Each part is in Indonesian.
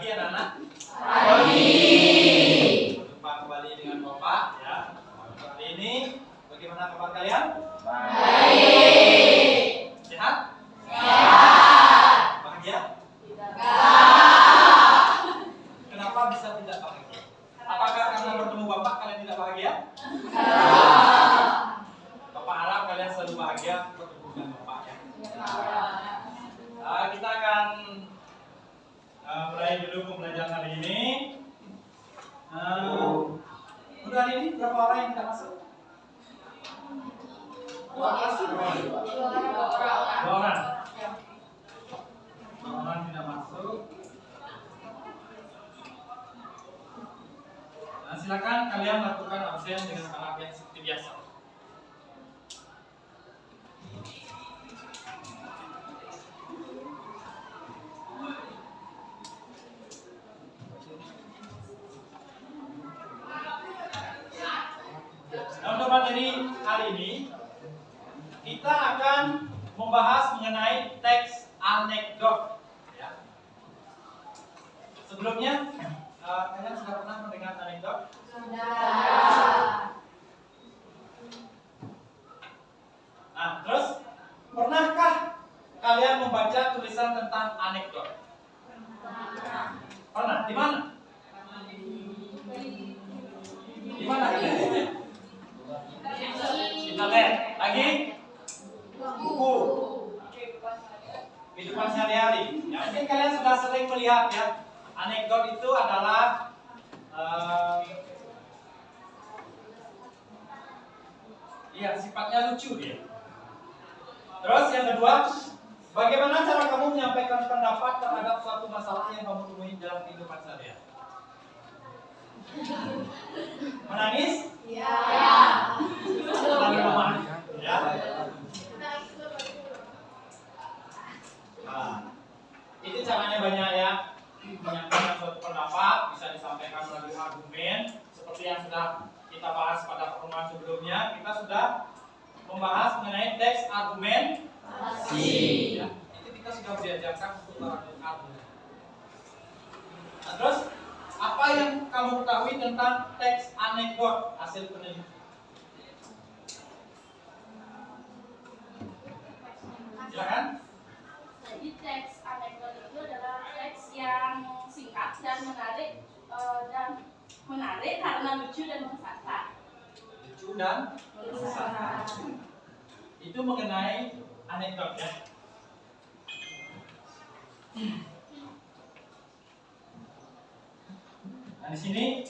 pagi anak-anak. Pagi. Jumpa kembali dengan Bapak ya. Hari ini bagaimana kabar kalian? Baik. Sehat? Sehat. Bahagia? Tidak. Kenapa bisa tidak bahagia? Apakah karena bertemu Bapak kalian tidak bahagia? Tidak. Bapak harap kalian selalu bahagia bertemu dengan Bapak ya. Kita akan mulai dulu pembelajaran hari ini. Udah hari ini berapa orang yang tidak masuk? Dua orang. Dua orang tidak masuk. Nah, silakan kalian lakukan absen dengan skala yang seperti biasa. Nah, untuk materi hari ini kita akan membahas mengenai teks anekdot. Ya. Sebelumnya, kalian sudah pernah mendengar anekdot? Sudah. Nah, terus pernahkah kalian membaca tulisan tentang anekdot? Pernah? Di mana? Di mana? Internet. Lagi? Buku. Kehidupan sehari-hari. Ya, mungkin kalian sudah sering melihat ya. Anekdot itu adalah sifatnya lucu dia. Terus yang kedua, bagaimana cara kamu menyampaikan pendapat terhadap suatu masalah yang kamu temui dalam kehidupan sehari-hari? Menangis? Ya. Lalu lemah? Ya. Nah, itu caranya banyak ya. Menyampaikan suatu pendapat bisa disampaikan melalui argumen seperti yang sudah kita bahas pada pertemuan sebelumnya. Kita sudah membahas mengenai teks argumentasi. Ya, itu kita sudah diajarkan untuk argumen. Nah, terus apa yang kamu ketahui tentang teks anekdot hasil penelitian? Silakan. Jadi teks anekdot itu adalah teks yang singkat dan menarik karena lucu dan mengesahkan. Lucu dan mengesahkan. Itu mengenai anekdot ya. Nah, di sini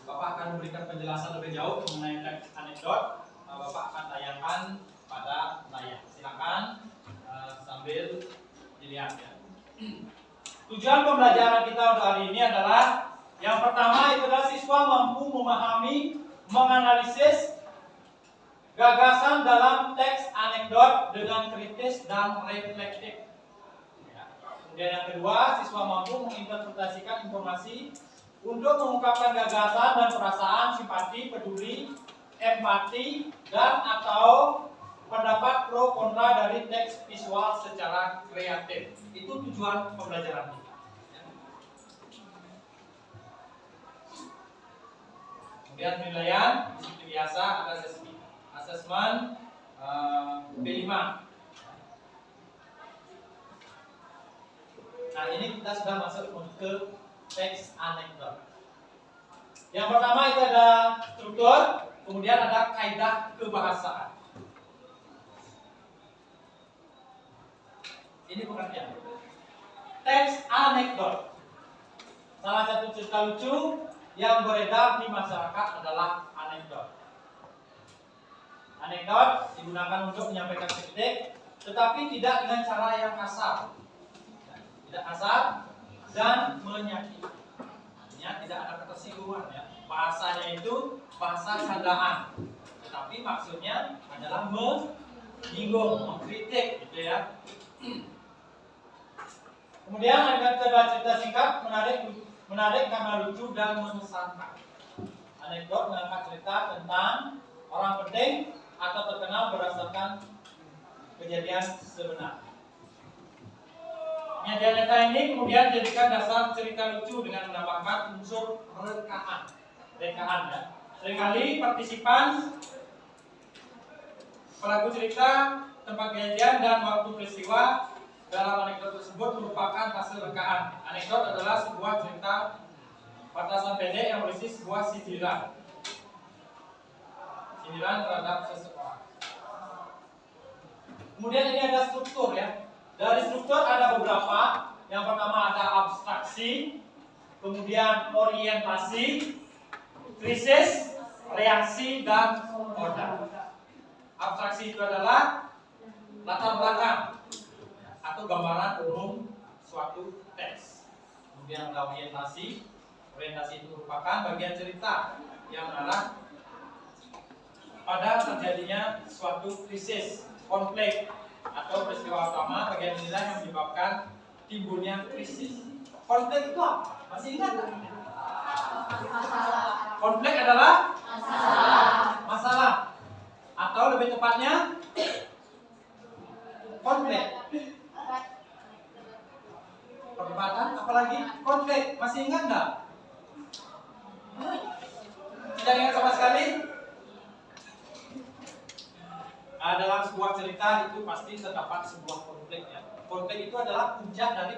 Bapak akan memberikan penjelasan lebih jauh mengenai teks anekdot. Bapak akan tayangkan pada layar. Silakan sambil dilihat ya. Tujuan pembelajaran kita untuk hari ini adalah yang pertama itu adalah siswa mampu memahami, menganalisis gagasan dalam teks anekdot dengan kritis dan reflektif. Ya. Kemudian yang kedua, siswa mampu menginterpretasikan informasi untuk mengungkapkan gagasan dan perasaan simpati, peduli, empati, dan atau pendapat pro kontra dari teks visual secara kreatif. Itu tujuan pembelajaran kita. Kemudian penilaian seperti biasa ada asesmen B5. Nah, ini kita sudah masuk ke teks anekdot. Yang pertama itu ada struktur, kemudian ada kaidah kebahasaan. Ini pengertian. Teks anekdot. Salah satu cerita lucu yang beredar di masyarakat adalah anekdot. Anekdot digunakan untuk menyampaikan kritik, tetapi tidak dengan cara yang kasar. Tidak kasar dan menyakiti. Artinya tidak ada ketersinggungan ya. Bahasanya itu bahasa candaan, tetapi maksudnya adalah menyinggung, mengkritik gitu ya. Kemudian ada cerita singkat menarik karena lucu dan mengesankan. Anekdot mengangkat cerita tentang orang penting atau terkenal berdasarkan kejadian sebenarnya. Penyajian data ini kemudian dijadikan dasar cerita lucu dengan menambahkan unsur rekaan ya. Seringkali partisipan, pelaku cerita, tempat kejadian dan waktu peristiwa dalam anekdot tersebut merupakan hasil rekaan. Anekdot adalah sebuah cerita batasan pendek yang berisi sebuah sindiran terhadap seseorang. Kemudian ini ada struktur ya. Dari struktur ada beberapa. Yang pertama ada abstraksi, kemudian orientasi, krisis, reaksi, dan order. Abstraksi itu adalah latar belakang atau gambaran umum suatu teks. Kemudian ada orientasi. Orientasi itu merupakan bagian cerita yang mengarah pada terjadinya suatu krisis, konflik, atau peristiwa utama. Bagian inilah yang menyebabkan timbulnya krisis. Konflik itu apa? Masih ingat tak? Konflik adalah masalah. Atau lebih tepatnya konflik. Perdebatan, apalagi konflik. Masih ingat enggak? Tidak ingat sama sekali? Dalam sebuah cerita itu pasti terdapat sebuah konflik ya. Konflik itu adalah puncak dari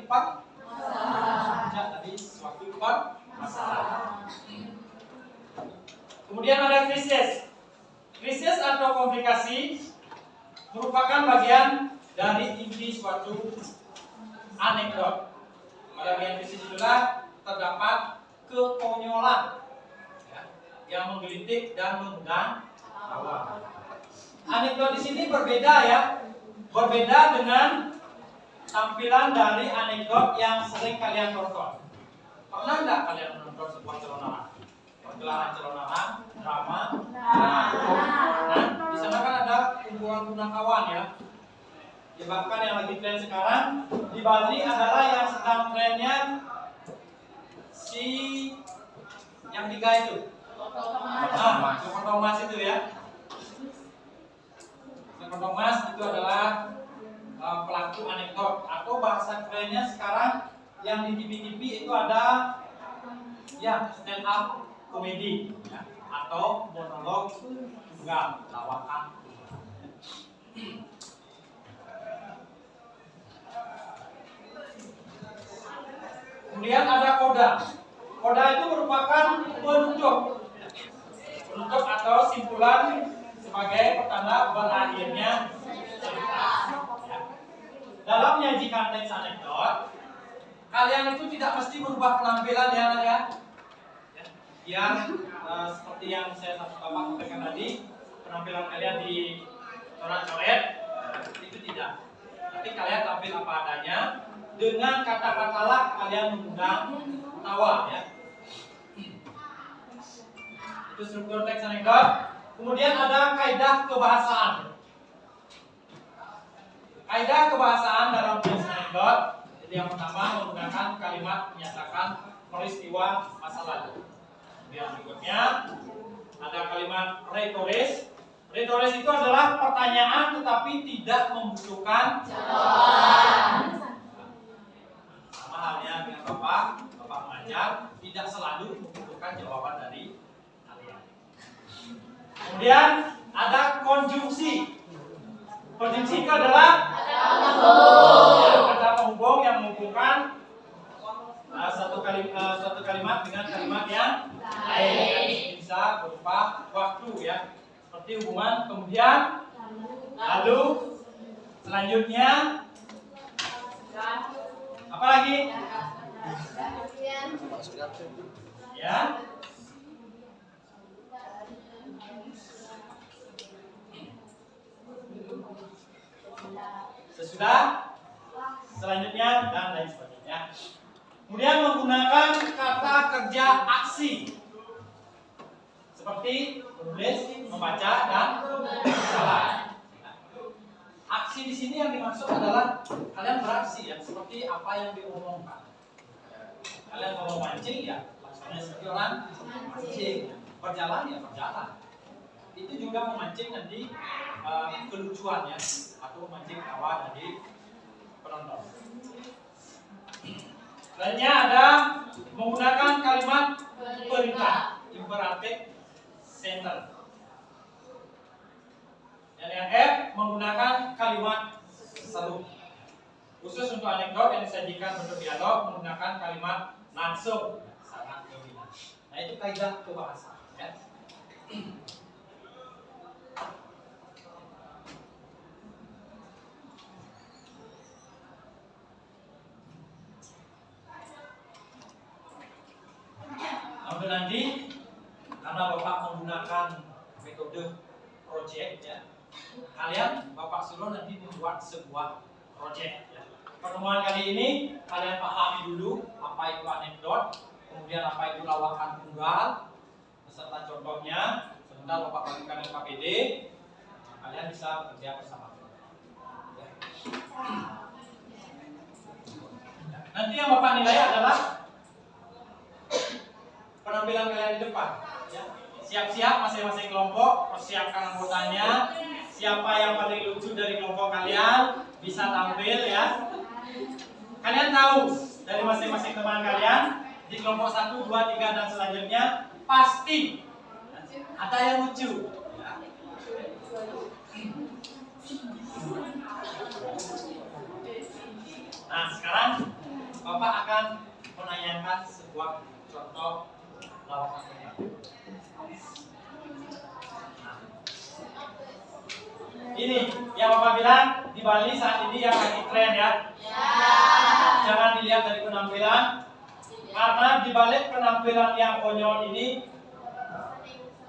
suatu masalah. Kemudian ada krisis. Krisis atau komplikasi merupakan bagian dari inti suatu anekdot. Pada bagian krisis itulah terdapat kekonyolan ya, yang menggelitik dan mengundang tawa. Anekdot di sini berbeda ya, berbeda dengan tampilan dari anekdot yang sering kalian tonton. Pernah enggak kalian menonton sebuah celonaran? Celonaran, drama. Nah, di sana kan ada kumpulan punakawan ya. Ya, bahkan yang lagi tren sekarang di Bali adalah yang sedang trennya si yang tiga itu. Thomas itu ya. Thomas itu adalah pelaku anekdot atau bahasa kerennya sekarang yang di TV itu ada ya stand up komedi ya, atau monolog tunggal lawakan. Kemudian ada koda. Koda itu merupakan penutup atau simpulan sebagai pertanda berakhirnya cerita. Ya. Dalam menyajikan teks anekdot, kalian itu tidak mesti merubah penampilan ya. Yang seperti yang saya sampaikan tadi, penampilan kalian di coret-coret itu tidak. Tapi kalian tampil apa adanya. Dengan kata-katalah kalian mengundang tawa ya. Itu struktur teks anekdot. Kemudian ada kaidah kebahasaan. Kaidah kebahasaan dalam teks anekdot itu yang pertama menggunakan kalimat menyatakan peristiwa masa lalu. Yang berikutnya ada kalimat retoris. Retoris itu adalah pertanyaan tetapi tidak membutuhkan jawaban. Sama halnya dengan Bapak mengajar tidak selalu membutuhkan jawaban dari kalian. Kemudian ada konjungsi. Konjungsi itu adalah kata penghubung yang menghubungkan suatu kalimat dengan kalimat yang lain. Bisa berupa waktu ya. Seperti hubungan kemudian, lalu, selanjutnya, apa lagi? Ya. Sesudah, selanjutnya dan lain sebagainya. Kemudian menggunakan kata kerja aksi seperti menulis, membaca, dan berbicara. Aksi di sini yang dimaksud adalah kalian beraksi ya, seperti apa yang diomongkan. Kalian mau mancing ya, maksudnya seperti orang mancing, berjalan ya berjalan. Itu juga memancing nanti kelucuan ya, atau memancing tawa dari penonton. Lainnya ada menggunakan kalimat perintah, imperatif sentence. Yang F menggunakan kalimat seru. Khusus untuk anekdot yang disajikan bentuk dialog menggunakan kalimat langsung, sangat dominan. Nah itu kaidah kebahasaan. Ya. Namun nanti karena Bapak menggunakan metode project ya, kalian Bapak suruh nanti membuat sebuah project ya. Pertemuan kali ini kalian pahami dulu apa itu anekdot, kemudian apa itu lawakan tunggal beserta contohnya. Sebentar Bapak bagikan KPD, kalian bisa bekerja bersama. Ya. Nanti yang Bapak nilai adalah penampilan kalian di depan. Ya. Siap-siap masing-masing kelompok, persiapkan anggotanya. Siapa yang paling lucu dari kelompok kalian bisa tampil ya. Kalian tahu dari masing-masing teman kalian di kelompok 1, 2, 3 dan selanjutnya pasti ada yang lucu. Ya. Nah sekarang Bapak akan menanyakan sebuah contoh lawakan tunggal. Ini yang Bapak bilang di Bali saat ini yang lagi tren ya. Jangan dilihat dari penampilan, karena di balik penampilan yang konyol ini,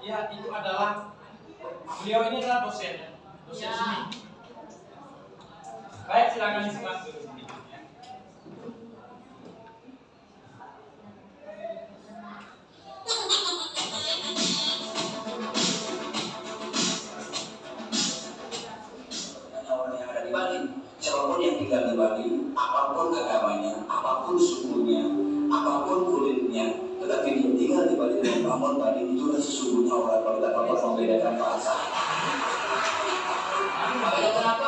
ya itu adalah beliau ini adalah dosen, dosen seni. Baik, silakan disimak dulu. Siapapun yang tinggal di Bali, apapun agamanya, apapun sukunya, apapun kulitnya, tetapi dia tinggal di Bali dan bangun Bali, itulah sesungguhnya orang Bali tanpa membedakan bahasa. Makanya kenapa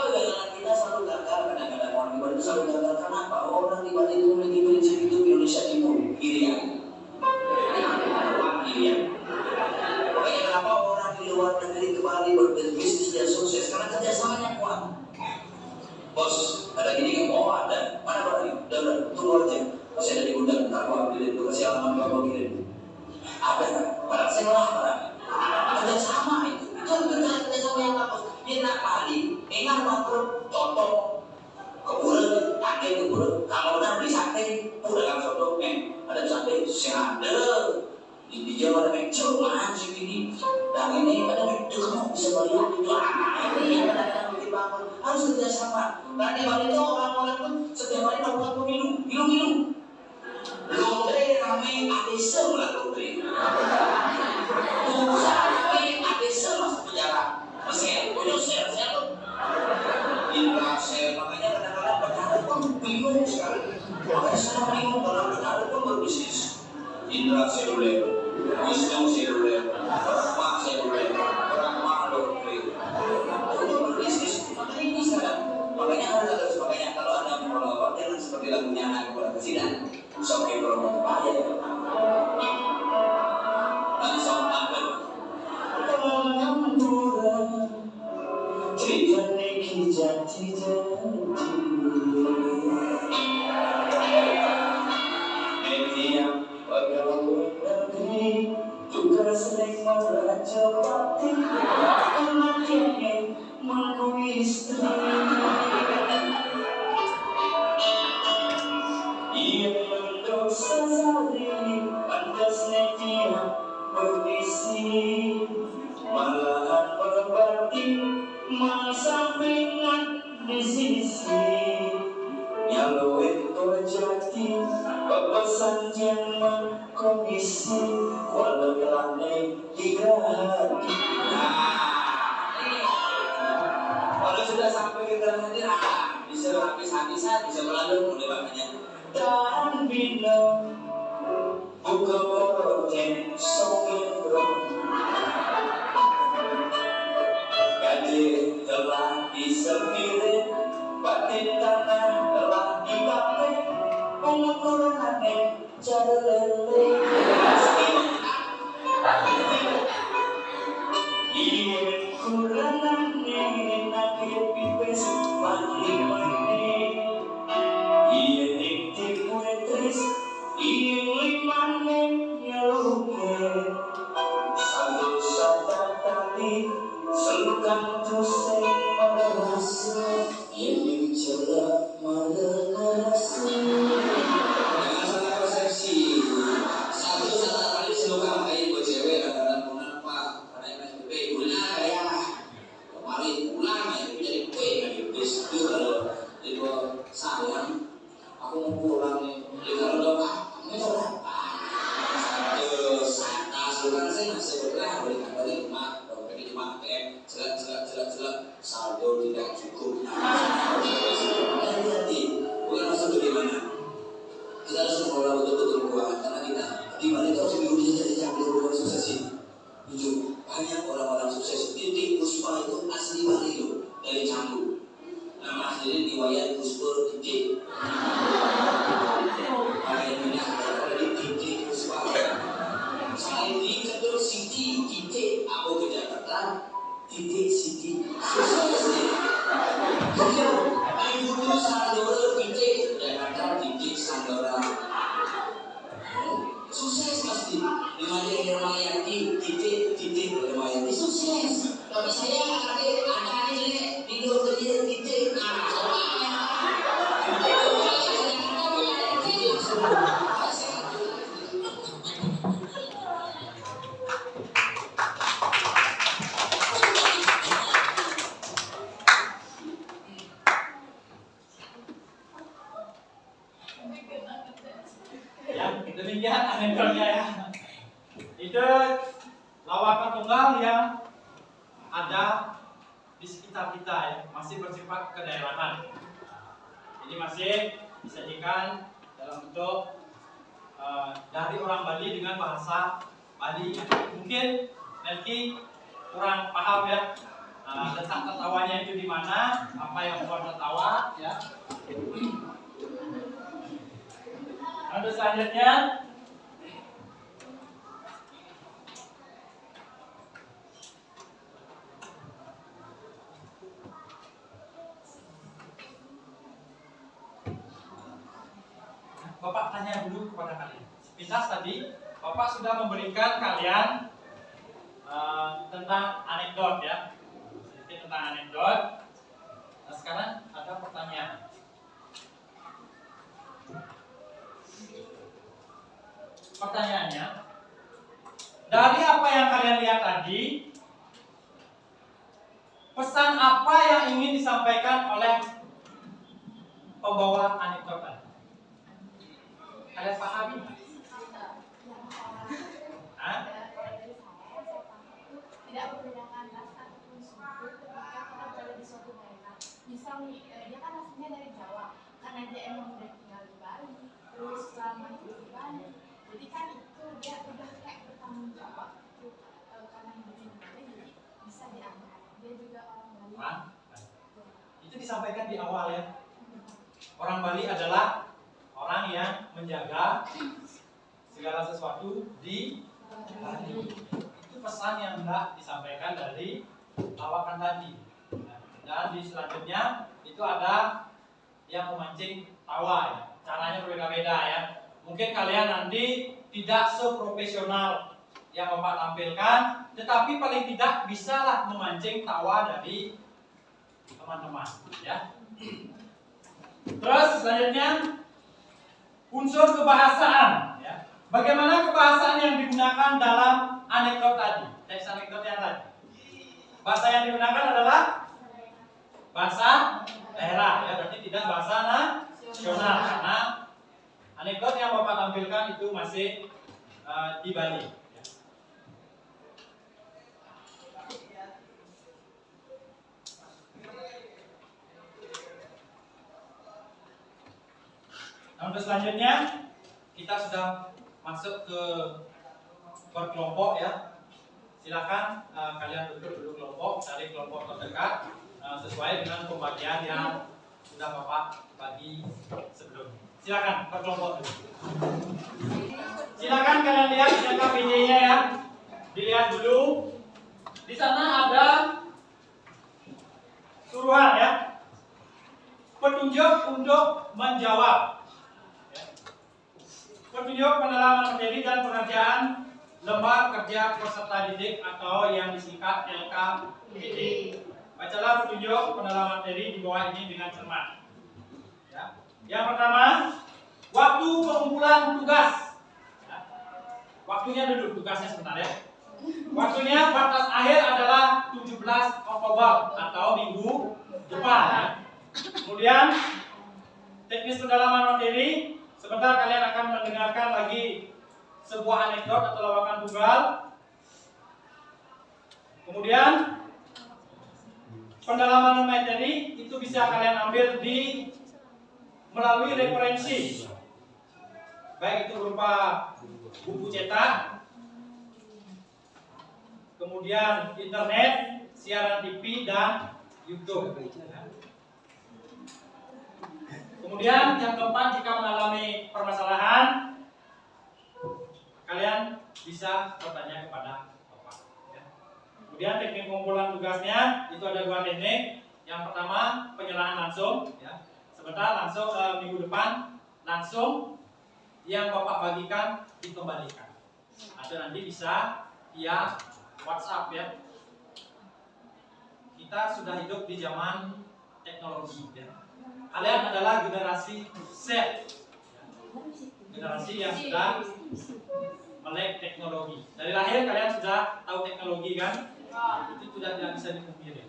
kita selalu gagal, kadang-kadang orang di Bali itu selalu gagal. Kenapa? Orang di Bali itu memiliki prinsip hidup Indonesia Timur, Irian. Makanya kenapa orang di luar negeri ke Bali berbisnis dan sukses, karena kerjasamanya kuat. Bos, ada gini kan? Oh ada. Mana Bali? Udah, tunggu aja. Masih ada diundang, ntar gua ambilin. Gua kasih alamat gua kirim. Ada kan? Padahal saya lah, padahal. Kerjasama itu. Itu kerjasama yang bagus. Ini nak Bali. Ingat waktu contoh keburan, pakai keburan. Kalau udah beli sate, udah kan contoh. Ada sate, ada. Di Jawa ada cuma segini. Dan ini ada kamu bisa bayar itu. Ini yang kadang-kadang bikin bangun. Harus kerjasama. Nah di Bali itu orang-orang tuh setiap hari melakukan pemilu, milu-milu. Lotre rame adese lah lotre. Usaha rame adese masuk penjara. Mesin, punya sel tuh. Indra sel, makanya kadang-kadang berkarir pun bingung sekali. Makanya semua bingung kalau berkarir pun berbisnis. Indra seluler, Wisnu seluler, Mak seluler, Brahma lotre. Itu berbisnis. Makanya ini sekarang. Makanya harus makanya kalau Anda mau jangan seperti lagunya anak kepada kesidan. Sampai kalau mau bahaya. Langsung ambil. Juga sering meraja batin, anaknya menunggu istri. Ia mendosa sari, pantasnya dia berbisi, malahan berbakti, mensampingan di sisi. Nyalu itu jati, pepesan jangan komisi, walau kelane tiga hati. Kalau sudah sampai ke dalam hati, bisa habis-habisan, bisa melalui mulai makanya. Dan bila buka proten sokero, gaji telah disepirin, batin tangan telah dipakai, pengukuran Dimana Ramayati, titik Ramayati sukses. Tapi saya ada ini video kerja titik. Ya, demikian anekdotnya ya. Itu lawakan tunggal yang ada di sekitar kita ya, masih bersifat kedaerahan. Ini masih disajikan dalam bentuk dari orang Bali dengan bahasa Bali. Mungkin Melki kurang paham ya, letak tertawanya itu di mana, apa yang membuat tertawa ya. Lalu selanjutnya Bapak tanya dulu kepada kalian. Sepintas tadi Bapak sudah memberikan kalian tentang anekdot ya, sedikit tentang anekdot. Nah, sekarang ada pertanyaan. Pertanyaannya, dari apa yang kalian lihat tadi, pesan apa yang ingin disampaikan oleh pembawa anekdot tadi? Kalian pahami nggak? Hah? Tidak membedakan ras ataupun suku ketika kita berada di suatu daerah. Misal nih, dia kan aslinya dari Jawa, karena dia emang udah tinggal di Bali, terus selama hidup di Bali, jadi kan itu dia udah kayak bertanggung jawab itu karena hidupnya di Bali, jadi bisa dianggap dia juga orang Bali. Itu disampaikan di awal ya. Orang Bali adalah orang yang menjaga segala sesuatu di Bali. Itu pesan yang hendak disampaikan dari lawakan tadi. Dan di selanjutnya itu ada yang memancing tawa ya. Caranya berbeda-beda ya. Mungkin kalian nanti tidak seprofesional yang Bapak tampilkan, tetapi paling tidak bisalah memancing tawa dari teman-teman ya. Terus selanjutnya unsur kebahasaan ya. Bagaimana kebahasaan yang digunakan dalam anekdot tadi? Teks anekdot yang tadi. Bahasa yang digunakan adalah bahasa daerah ya, berarti tidak bahasa nasional karena anekdot yang Bapak tampilkan itu masih di Bali ya. Nah, untuk selanjutnya kita sudah masuk ke berkelompok ya. Silakan kalian duduk kelompok, cari kelompok terdekat sesuai dengan pembagian yang sudah Bapak bagi sebelumnya. Silakan berkelompok dulu. Silakan kalian lihat di KPJ-nya ya. Dilihat dulu. Di sana ada suruhan ya. Petunjuk untuk menjawab. Petunjuk pendalaman materi dan pengerjaan lembar kerja peserta didik atau yang disingkat LKPD. Bacalah petunjuk pendalaman materi di bawah ini dengan cermat. Ya. Yang pertama, waktu pengumpulan tugas. Ya. Waktunya dulu, tugasnya sebentar ya. Waktunya batas akhir adalah 17 Oktober atau minggu depan. Ya. Kemudian teknis pendalaman materi. Sebentar kalian akan mendengarkan lagi sebuah anekdot atau lawakan tunggal. Kemudian pendalaman materi itu bisa kalian ambil melalui referensi, baik itu berupa buku cetak, kemudian internet, siaran TV dan YouTube. Kemudian yang keempat, jika mengalami permasalahan, kalian bisa bertanya kepada Bapak. Ya. Kemudian teknik pengumpulan tugasnya itu ada dua teknik. Yang pertama penyerahan langsung. Ya. Sebentar langsung minggu depan langsung yang Bapak bagikan dikembalikan. Atau nanti bisa via WhatsApp ya. Kita sudah hidup di zaman teknologi ya. Kalian adalah generasi Z, generasi yang sudah melek teknologi. Dari lahir kalian sudah tahu teknologi kan? Itu sudah tidak bisa dipungkiri.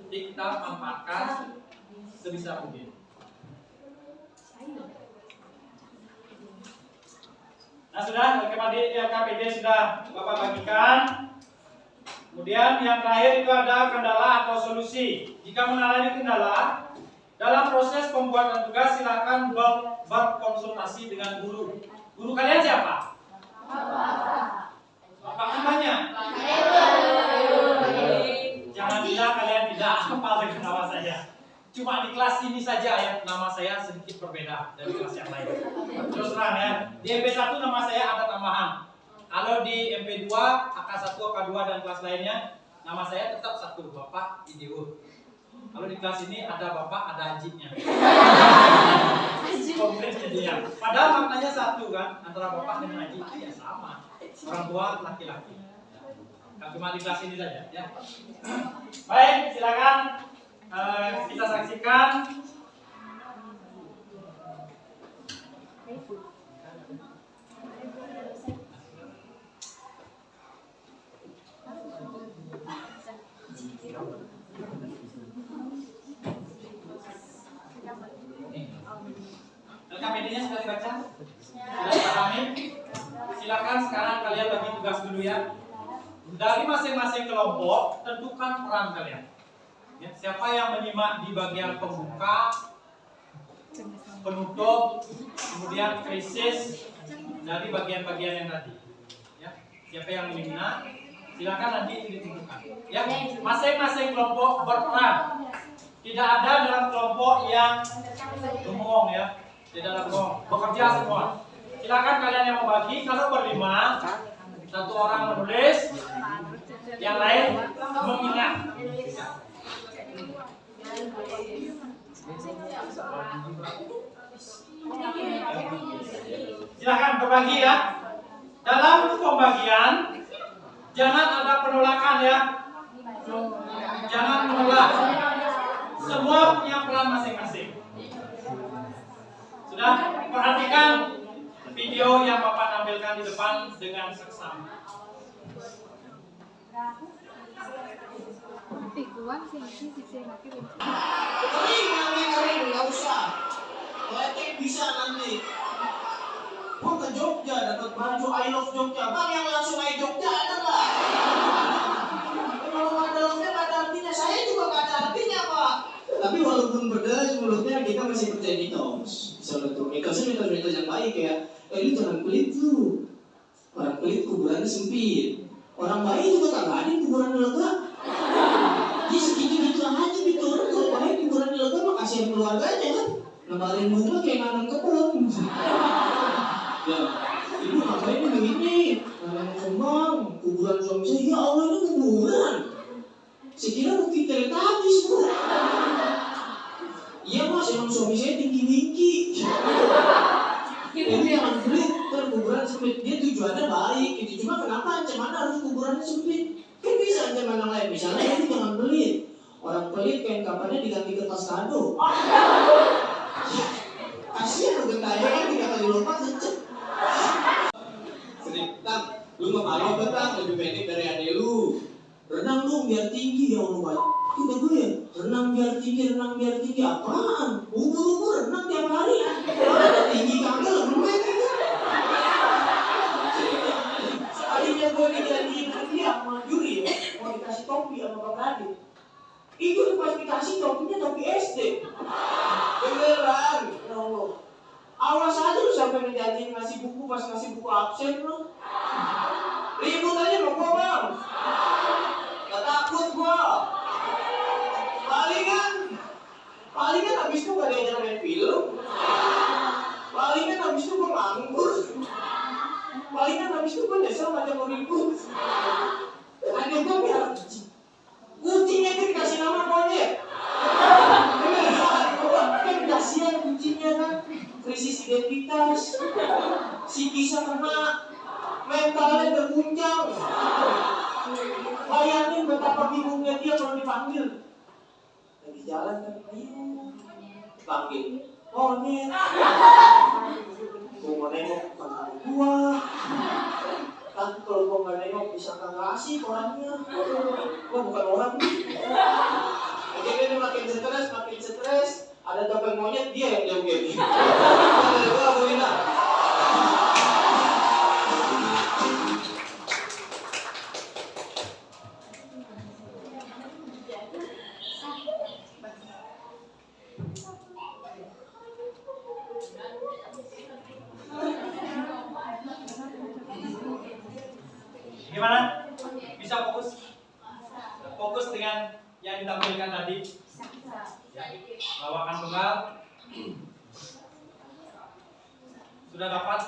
Jadi kita manfaatkan sebisa mungkin. Nah sudah, LKPD sudah Bapak bagikan. Kemudian yang terakhir itu ada kendala atau solusi. Jika mengalami kendala dalam proses pembuatan tugas, silakan berkonsultasi dengan guru. Guru kalian siapa? Bapak namanya? Jangan bilang kalian tidak hafal dengan nama saya. Cuma di kelas ini saja ya nama saya sedikit berbeda dari kelas yang lain. Terus terang ya, di MP1 nama saya ada tambahan. Kalau di MP2, AK1, AK2 dan kelas lainnya, nama saya tetap satu, Bapak Idiur. Kalau di kelas ini ada Bapak, ada Hajinya. Komplit dia. Padahal maknanya satu kan, antara Bapak dengan Haji itu ya sama. Orang tua laki-laki. Nah, cuma di kelas ini saja ya. Baik, silakan kita saksikan. LKPD-nya sudah dibaca? Sudah dipahami? Silakan sekarang kalian bagi tugas dulu ya. Dari masing-masing kelompok tentukan peran kalian. Ya, siapa yang menyimak di bagian pembuka, penutup, kemudian krisis dari bagian-bagian yang tadi. Ya, siapa yang menyimak? Silakan nanti ditentukan. Ya, masing-masing kelompok berperan. Tidak ada dalam kelompok yang bengong ya. Tidak ada bengong. Bekerja semua. Silakan kalian yang membagi. Kalau berlima, satu orang menulis, yang lain mengingat. Silakan berbagi ya. Dalam pembagian jangan ada penolakan ya. Jangan menolak. Semua punya peran masing-masing. Sudah, perhatikan video yang Bapak tampilkan di depan dengan seksama. Kering, nggak usah. Letek bisa nanti. Gua ke Jogja dapat baju I love Jogja. Bang yang langsung I Jogja ada nggak? Kalau nggak ada love-nya nggak ada artinya. Saya juga nggak ada artinya Pak. Tapi walaupun pedas mulutnya kita masih percaya mitos. Misalnya tuh mitos yang baik ya. Lu jangan pelit lu. Orang pelit kuburannya sempit. Orang baik juga kagak ada kuburan lega. Dia segitu-gitu aja gitu. Orang kalau baik kuburan lega mah kasihan keluarganya kan. Ngebarin bunga kayak nanam kebun. Ya, ibu ngapain begini? Nanam kembang, kuburan suami saya. Ya Allah ini kuburan. Sekira bukti teletabis bu. Iya mas, emang suami saya tinggi-tinggi. Jadi jangan pelit, kan kuburan sempit. Dia tujuannya baik gitu. Cuma kenapa ancaman harus kuburannya sempit? Kan bisa ancaman yang lain. Misalnya itu jangan pelit. Orang pelit kain kapannya diganti kertas kado. Kasihan lu gentanya kan 3 kali lompat lecet. Sering, Tang, lu ngepalu apa Tang? Lebih pendek dari adek lu. Renang dong biar tinggi ya Allah. Kita gue ya, renang biar tinggi apaan? Ubur-ubur renang tiap hari. Ada tinggi kagak lemek gitu. Sekalinya gue dijanjiin dia sama juri ya, mau dikasih topi sama Bang Radit. Itu pas dikasih topinya topi SD. Beneran, ya Allah. Awas aja lu sampai ngejanjiin ngasih buku pas ngasih buku absen lu. Ribut aja sama gua Bang. Gak takut gua. Palingan habis itu gak diajar main film. Palingan habis itu gua nganggur. Palingan habis itu gua nyesel macam mau ribut. Ada gua biar kucingnya itu dikasih nama monyet. Kan kasihan kucingnya kan. Krisis identitas. Si bisa kena talent terguncang. Bayangin betapa bingungnya dia kalau dipanggil. Lagi jalan kan, ayo. Panggil, monyet. Gue mau nengok bukan gua. Tapi kalau gue nggak nengok bisa nggak asik orangnya. Gue bukan orang. Jadi dia makin stres. Ada topeng monyet dia yang joget. Dari gua aku bilang. Gimana? Bisa fokus dengan yang ditampilkan tadi? Ya. Lawakan tunggal. Sudah dapat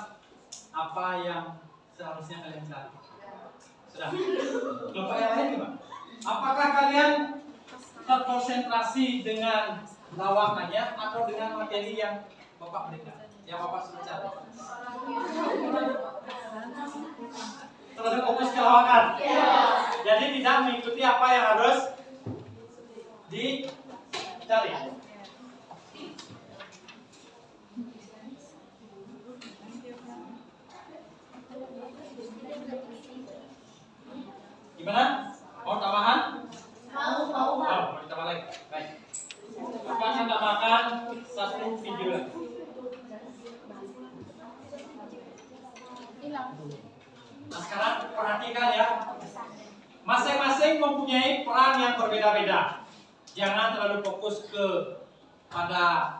apa yang seharusnya kalian cari? Sudah. Kelompok yang lain gimana? Apakah kalian terkonsentrasi dengan lawakannya atau dengan materi yang Bapak berikan? Yang Bapak sudah cari? Terus fokus ke lawakan. Jadi tidak mengikuti apa yang harus dicari. Gimana? Mau tambahan? Mau. Mau ditambah lagi. Baik. Kita akan tambahkan satu video lagi. Nah, sekarang perhatikan ya. Masing-masing mempunyai peran yang berbeda-beda. Jangan terlalu fokus pada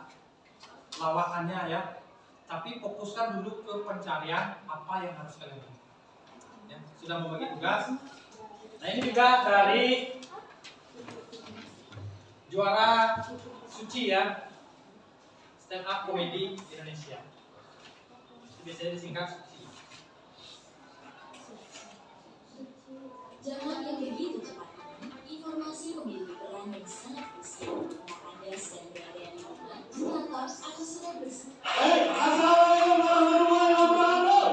lawakannya ya. Tapi fokuskan dulu ke pencarian apa yang harus kalian lakukan. Ya, sudah membagi tugas. Nah, ini juga dari juara Suci ya. Stand up comedy Indonesia. Biasanya disingkat Suci. Zaman yang begitu cepat, informasi memiliki peran yang sangat besar. Karena Anda sedang berada di rumah, di kantor, atau sedang bersama. Assalamualaikum warahmatullahi wabarakatuh.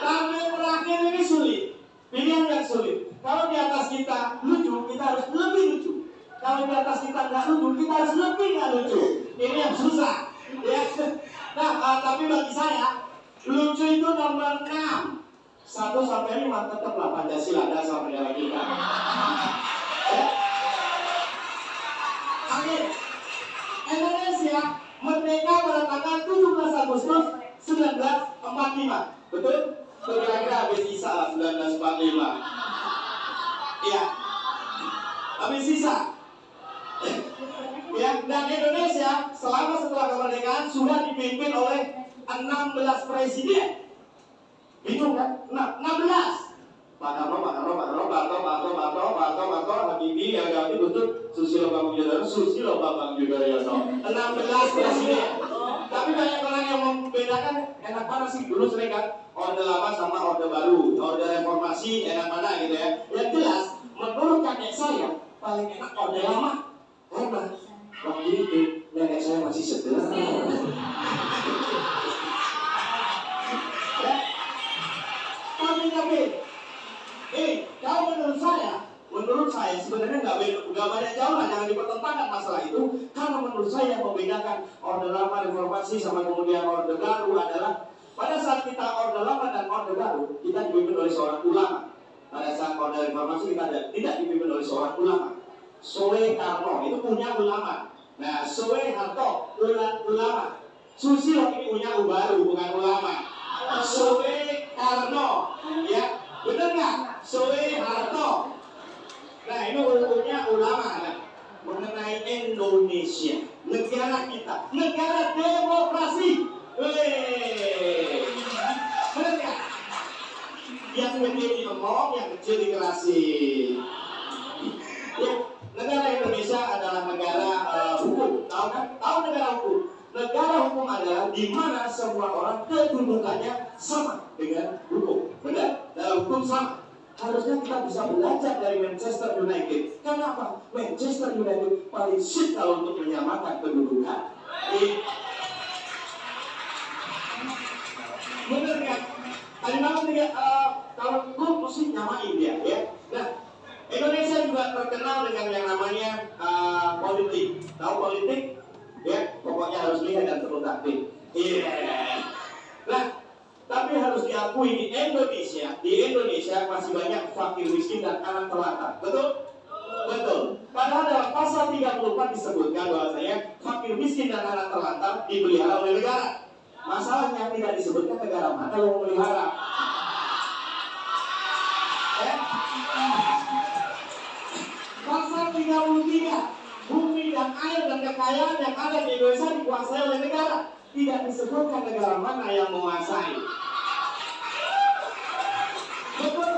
Tampil terakhir ini sulit. Pilihan yang sulit. Kalau di atas kita lucu, kita harus lebih lucu. Kalau di atas kita nggak lucu, kita harus lebih nggak lucu. Ini yang susah. Ya. Nah, tapi bagi saya, lucu itu nomor 6. 1 sampai 5 tetaplah Pancasila dasar negara kita. Ya. Amin. Indonesia merdeka pada tanggal 17 Agustus 1945. Betul? Kira-kira habis sisa 1945. Iya. Habis sisa. Ya, dan Indonesia selama setelah kemerdekaan sudah dipimpin oleh 16 presiden. Bingung kan? 16. Pak Karno, Habibie, yang ganti betul Susilo Bambang Yudhoyono. 16 presiden. Tapi banyak orang yang membedakan enak mana sih? Dulu sering kan orde lama sama orde baru, orde reformasi enak mana gitu ya. Yang jelas, menurut kakek saya paling enak orde lama. Karena waktu itu nenek saya masih sederhana. Kalau menurut saya sebenarnya nggak banyak jauh lah, jangan dipertentangkan masalah itu. Karena menurut saya yang membedakan orde lama reformasi sama kemudian orde baru adalah pada saat kita orde lama dan orde baru kita dipimpin oleh seorang ulama. Pada saat orde reformasi kita tidak dipimpin oleh seorang ulama. Soekarno itu punya ulama. Nah, Soeharto ulama. Susilo ini punya baru bukan ulama. Soekarno, ya. Benar nggak? Soeharto. Nah, ini punya ulama kan? Mengenai Indonesia, negara kita, negara demokrasi. Benar nggak? Yang gede diomong, yang kecil dikerasin. Ya, negara Indonesia adalah negara hukum. Tahu kan? Tahu negara hukum? Negara hukum adalah di mana semua orang kedudukannya sama dengan hukum. Benar? Dalam hukum sama. Harusnya kita bisa belajar dari Manchester United. Kenapa? Manchester United paling shit kalau untuk menyamakan kedudukan. Benar kan? Tadi malam kalau gua mesti nyamain dia ya. Nah, Indonesia juga terkenal dengan yang namanya politik. Tahu politik? Ya, pokoknya harus lihat dan perlu takdir. Iya. Nah, tapi harus diakui di Indonesia masih banyak fakir miskin dan anak telantar. Betul? Betul. Padahal dalam pasal 34 disebutkan bahwasanya fakir miskin dan anak telantar dipelihara oleh negara. Masalahnya tidak disebutkan negara mana yang memelihara. Pasal 33, bumi dan air dan kekayaan yang ada di Indonesia dikuasai oleh negara. Tidak disebutkan negara mana yang menguasai. Betul?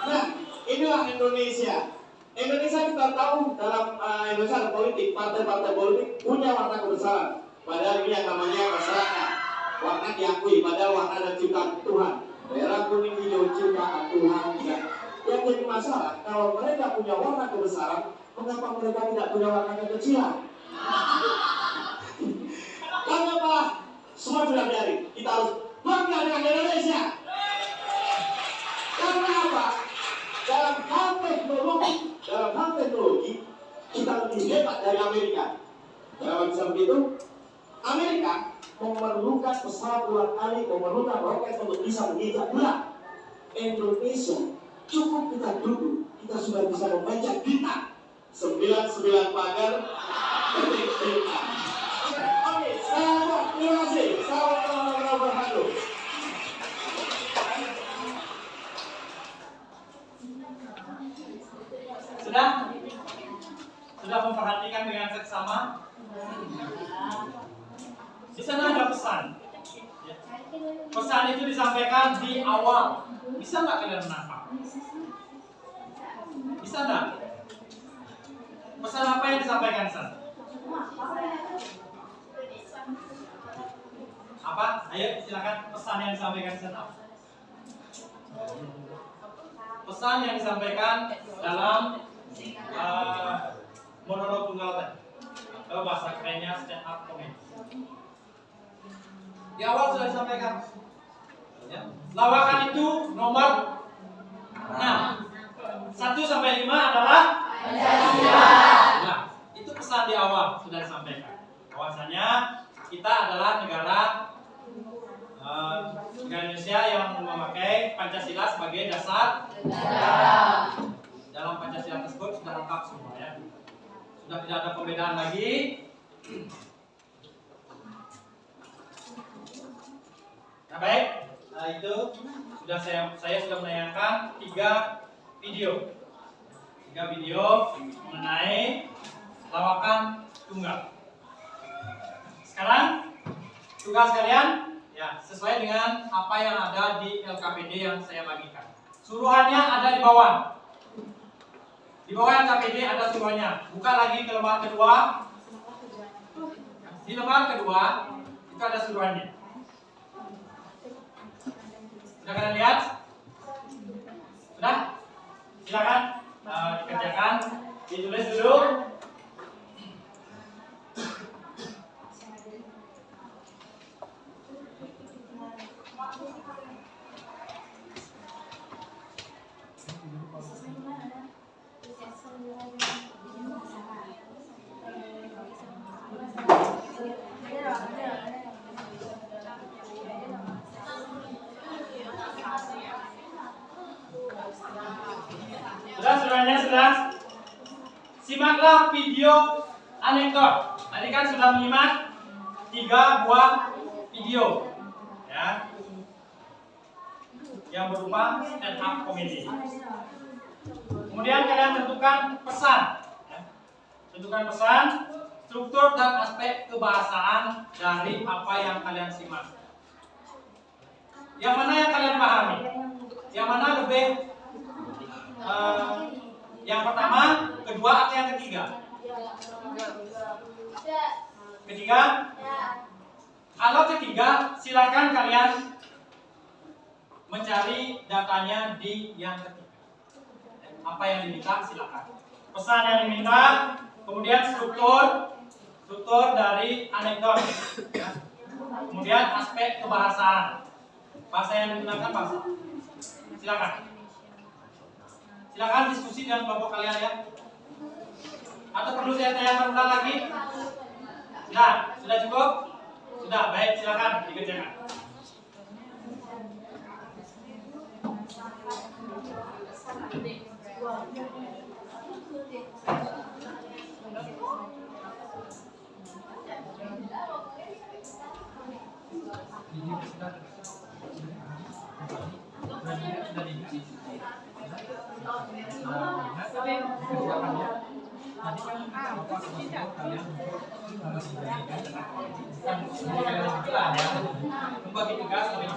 Nah, inilah Indonesia. Indonesia kita tahu dalam Indonesia ada politik, partai-partai politik punya warna kebesaran. Padahal ini yang namanya masyarakat. Warna diakui, padahal warna dan ciptaan Tuhan. Merah, kuning, hijau, ciptaan Tuhan. Ya. Yang jadi masalah, kalau mereka punya warna kebesaran, mengapa mereka tidak punya warna kekecilan? Kenapa? Semua sudah biarin. Kita harus bangga dengan Indonesia. Karena apa? Dalam hal teknologi, kita lebih hebat dari Amerika. Kenapa bisa begitu? Amerika memerlukan pesawat ulang alik, memerlukan roket untuk bisa menginjak bulan. Indonesia cukup kita duduk, kita sudah bisa membaca bintang 99 pagar ketik bintang. Oke, terima kasih. Salam berhantu. Sudah memperhatikan dengan seksama? Di sana ada pesan. Pesan itu disampaikan di awal. Bisa nggak kalian menangkap? Bisa nggak? Pesan apa yang disampaikan di sana? Apa? Ayo silakan, pesan yang disampaikan di sana. Pesan yang disampaikan dalam monolog tunggal tadi, atau bahasa kerennya stand up comedy. Di awal sudah disampaikan, ya. Lawakan itu nomor 6. 1 sampai 5 adalah Pancasila. Nah, itu pesan di awal sudah disampaikan. Bahwasanya kita adalah negara Indonesia yang memakai Pancasila sebagai dasar negara. Dalam Pancasila tersebut sudah lengkap semua ya. Sudah tidak ada perbedaan lagi. Nah baik, itu sudah saya sudah menayangkan 3 video mengenai lawakan tunggal. Sekarang tugas kalian ya sesuai dengan apa yang ada di LKPD yang saya bagikan. Suruhannya ada di bawah. Di bawah LKPD ada suruhannya. Buka lagi ke lembar kedua. Di lembar kedua itu ada suruhannya. Sudah kalian lihat? Sudah? Silakan dikerjakan. Ditulis dulu. Sudah. Simaklah video anekdot. Tadi kan sudah menyimak 3 buah video, ya, yang berupa stand up comedy. Kemudian kalian tentukan pesan, ya. Tentukan pesan, struktur dan aspek kebahasaan dari apa yang kalian simak. Yang mana yang kalian pahami? Yang mana lebih yang pertama, kedua, atau yang ketiga? Ketiga? Kalau ketiga, silakan kalian mencari datanya di yang ketiga. Apa yang diminta, silakan. Pesan yang diminta, kemudian struktur dari anekdot, ya. Kemudian aspek kebahasaan. Bahasa yang digunakan bahasa Silakan. Silakan diskusi dengan kelompok kalian ya. Atau perlu saya tayangkan ulang lagi? Sudah cukup? Sudah, baik, silakan dikerjakan. Membagi tugas kemudian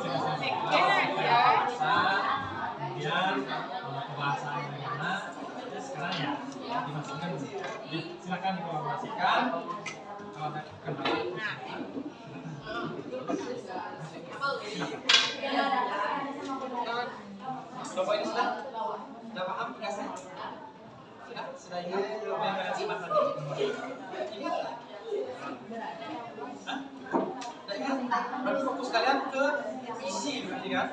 pembahasan bagaimana. Sekarang ya dimasukkan. Silakan dikolaborasikan. Kalau ada kendala. Kelompok ini sudah paham tugasnya? Sudah ingat apa yang kalian simak tadi? Sudah ingat? Berarti fokus kalian ke isi berarti kan?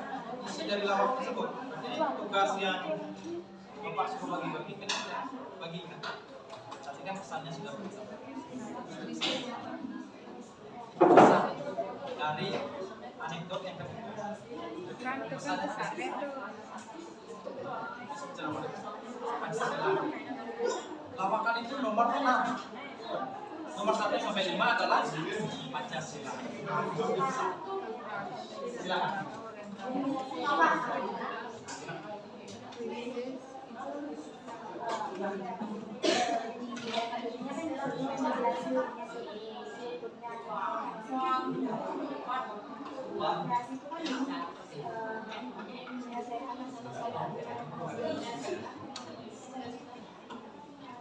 Isi dari lawak tersebut. Jadi tugas yang Bapak suruh bagi-bagi kan bagikan. Tapi kan pesannya sudah bersama. Pesan dari anekdot yang kedua. Pesannya lawakan itu nomor 6. Nomor 1 sampai 5 adalah Pancasila. Silakan.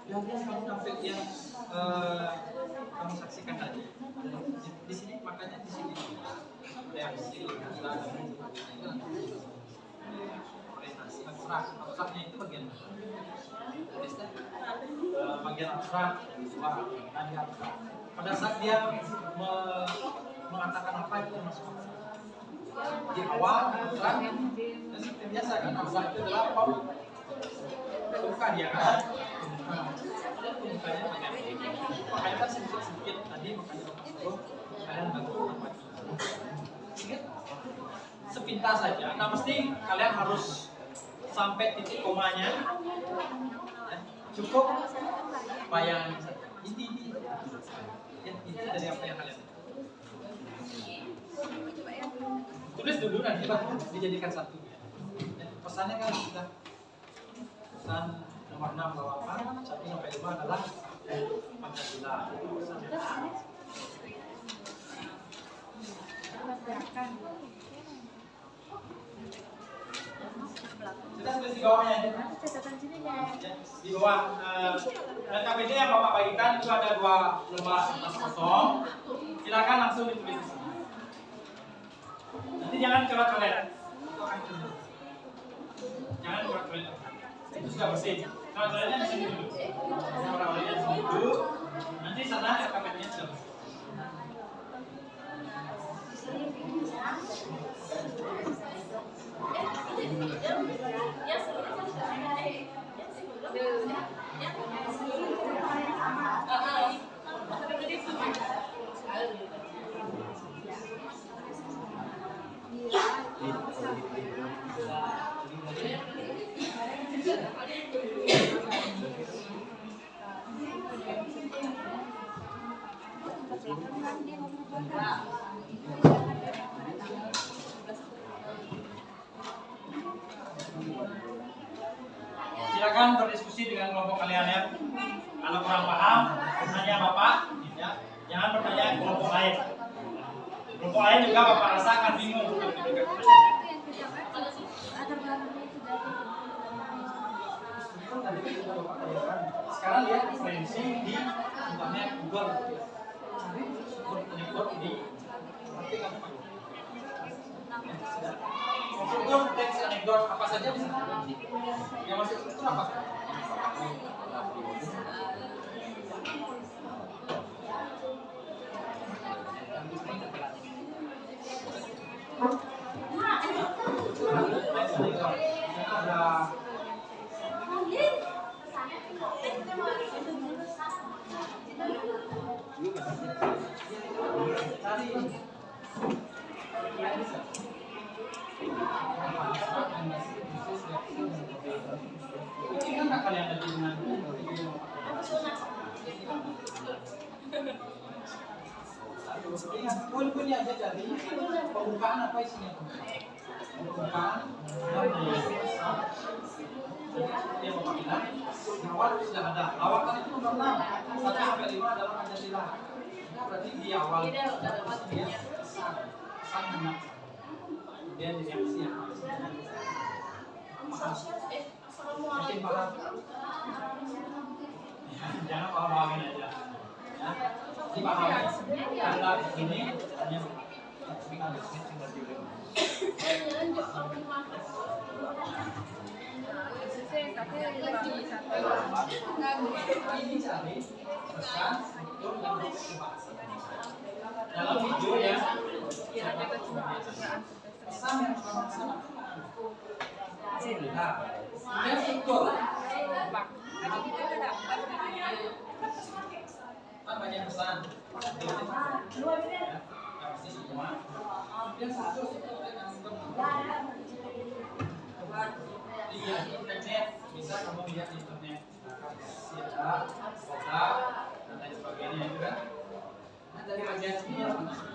Yang kamu tampil yang kamu saksikan tadi di sini, makanya di sini reaksi orientasi abstraknya itu bagian bagian abstrak. Pada saat dia mengatakan apa itu masuk abstrak. Di awal abstrak dan seperti biasa kan abstrak itu adalah pembuka dia kan. Makanya kan sedikit tadi makanya kalian bantu sepintas saja. Nah mesti kalian harus sampai titik komanya ya. Cukup bayangan inti dari apa yang kalian tulis dulu, nanti baru dijadikan satu ya. Pesannya kan sudah pesan nomor 6 lawakan 1 sampai 5 adalah Pancasila. Kita tulis di bawahnya aja. Di bawah KBD yang Bapak bagikan itu ada 2 lembar kertas kosong. Silakan langsung ditulis. Nanti jangan coret-coret. Jangan coret-coret. Itu sudah bersih. Coret-coretnya di sini dulu. Coret-coretnya di sini dulu. Nanti sana KBD-nya sudah bersih. Silakan berdiskusi dengan kelompok kalian ya. Kalau kurang paham, tanya Bapak ya. Jangan bertanya kelompok lain. Kelompok lain juga Bapak rasa akan bingung. Sekarang lihat referensi di internet Google. Google di struktur teks anekdot apa saja bisa. Yang masuk itu apa? Dadah. Cari. Ini kan kalian ada di mana? Ingat, poin-poin aja cari. Pembukaan apa isinya? Pembukaan. Dia mau bilang, awal sudah ada. Lawakan itu nomor 6. 1 sampai 5 adalah Pancasila. Nah, berarti di awal dia sangat. Kemudian di reaksinya. Mungkin paham. Jangan paham-pahamin aja. Ya. Dipahami. Adalah ini hanya ini cari pesan untuk bahasa. Dalam video ya pesan yang sama-sama. Nah, kemudian struktur. Kan banyak pesan. Ya, pasti semua. Kemudian satu lihat internet, bisa kamu lihat di internet. Siapa, kota, dan lain sebagainya itu kan. Nah, dari bagian ini yang masuk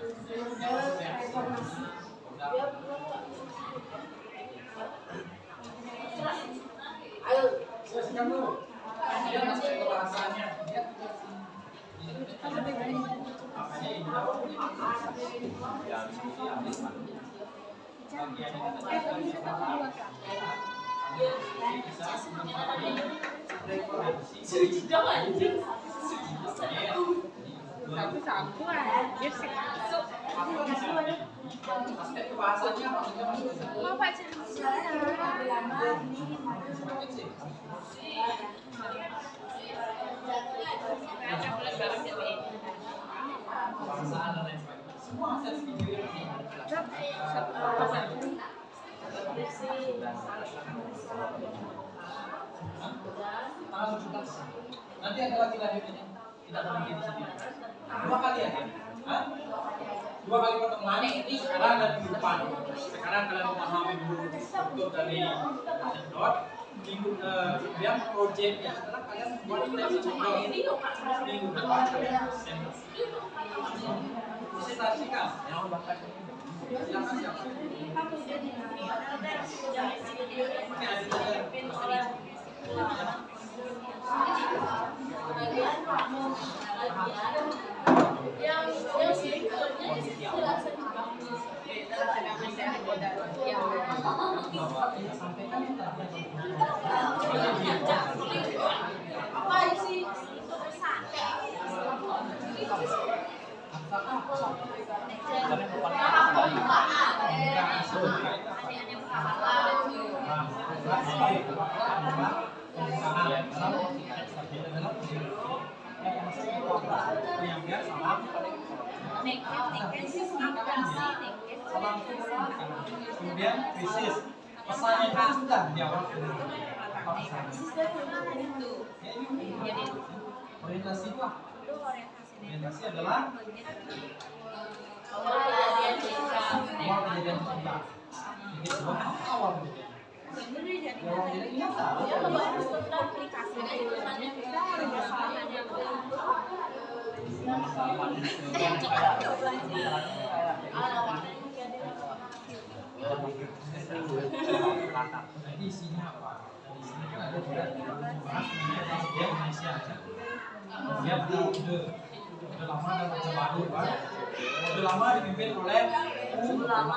reaksi. Ayo, selesaikan dulu. Kemudian masuk ke bahasanya. Makanya ini Sapu-sapu aja sih masuk. aspek kebahasanya maksudnya masuk. Mau Pak cerita. Bahasaan dan lain sebagainya. Semua aspek video ini. Tanggal 17. Nanti ada lagi lanjutnya. Tidak berhenti di sini. 2 kali aja. Hah? 2 kali pertemuan. Sekarang dan minggu depan. Sekarang kalian memahami dulu struktur dari dot. Minggu kemudian projectnya. Setelah kalian buat minggu depan kalian presentasi. Presentasikan. Yang bahkan silakan siapa? Oke, kemudian krisis pesannya itu sudah dijawab orientasi itu apa? Orientasi adalah awal kejadian cinta. Jadi awal kejadian. Awal kejadian ini jadi isinya apa? Di sini kan ada juga bahas mengenai Indonesia. Dia udah lama dan macam baru kan? Udah lama dipimpin oleh ulama.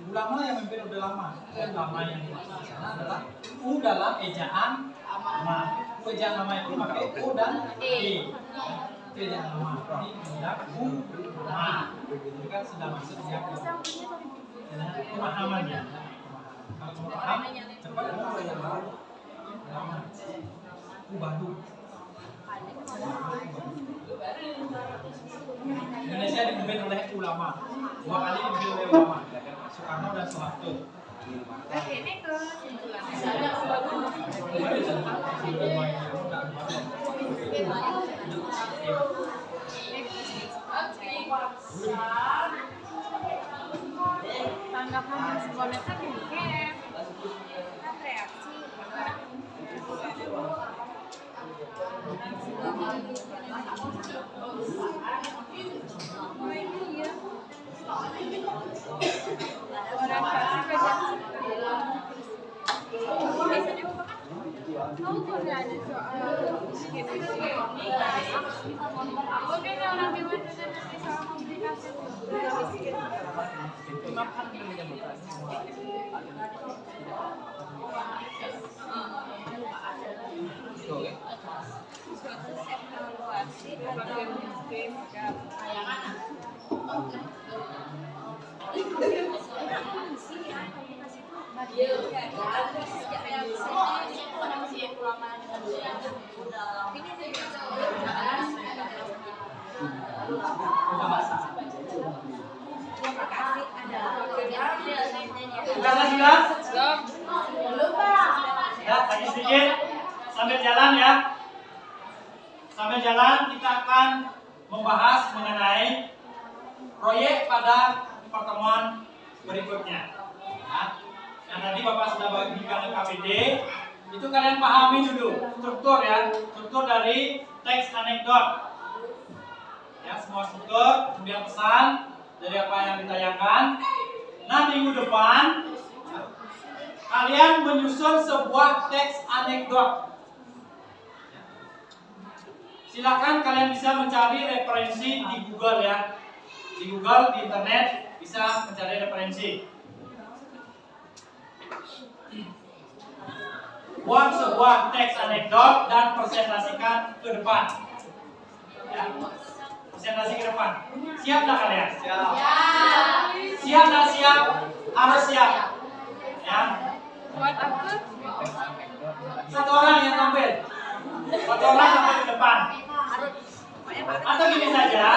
Ulama yang memimpin udah lama. Ulama yang dimaksud di sana adalah U dalam ejaan ma. U ejaan nama itu pakai U dan E. Ejaan nama. Ini sudah U ma. Itu kan sudah masuk dia pemahamannya. Kalau kamu paham, cepat kamu belajar baru. Lama. U baru. Indonesia dipimpin oleh ulama. 2 kali dipimpin oleh ulama. Soekarno dan Soeharto. Ini ke Tanggapan sekolahnya kayak kan reaksi oh ini ya orang biasanya kamu pernah ada soal gitu aku kan orang bilang nanti soal komplikasi suatu evaluasi atau Sudah? Ya, lagi sedikit. Sambil jalan ya. Sambil jalan kita akan membahas mengenai proyek pada pertemuan berikutnya. Ya. Yang tadi Bapak sudah bagikan ke KPD, itu kalian pahami dulu struktur ya, struktur dari teks anekdot. Ya, semua struktur, kemudian pesan dari apa yang ditayangkan. Nah, minggu depan kalian menyusun sebuah teks anekdot. Silakan kalian bisa mencari referensi di Google ya. Di Google, di internet bisa mencari referensi. Buat sebuah teks anekdot dan presentasikan ke depan. Ya. Presentasi ke depan. Siap tak kalian? Siap. Siap tak siap? Harus siap. Ya. buat apa? Satu orang yang tampil. Satu orang tampil ke depan. Atau gini saja,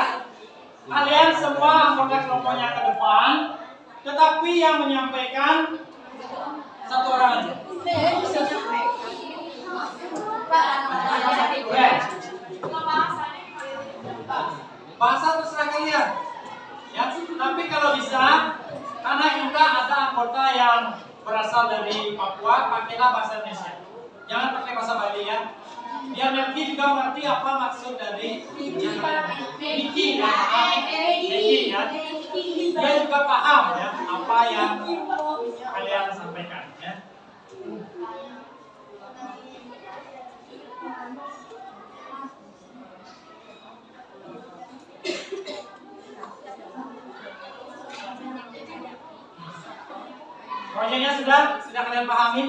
kalian semua anggota kelompoknya ke depan, tetapi yang menyampaikan satu orang aja. Bahasa terserah kalian. Ya, tapi kalau bisa, karena kita ada anggota yang berasal dari Papua, pakailah bahasa Indonesia. Jangan pakai bahasa Bali ya. Biar Melki juga mengerti apa maksud dari Niki ya. Niki ya. Dia juga paham ya apa yang kalian sampaikan ya. Proyeknya sudah kalian pahami?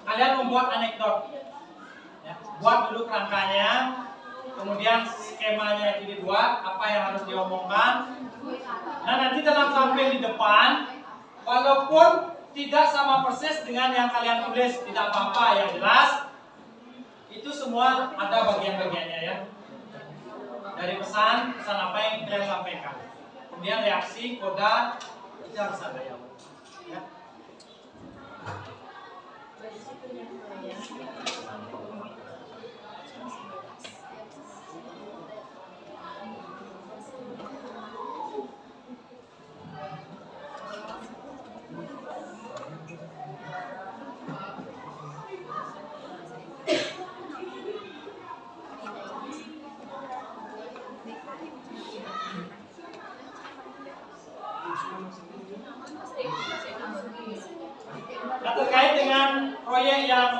Kalian membuat anekdot. Ya, buat dulu kerangkanya, kemudian skemanya itu dibuat, apa yang harus diomongkan. Nah, nanti dalam tampil di depan, walaupun tidak sama persis dengan yang kalian tulis, tidak apa-apa, yang jelas itu semua ada bagian-bagiannya ya. Dari pesan apa yang kalian sampaikan. Kemudian reaksi, koda, itu harus ada ya. Nah, terkait dengan proyek yang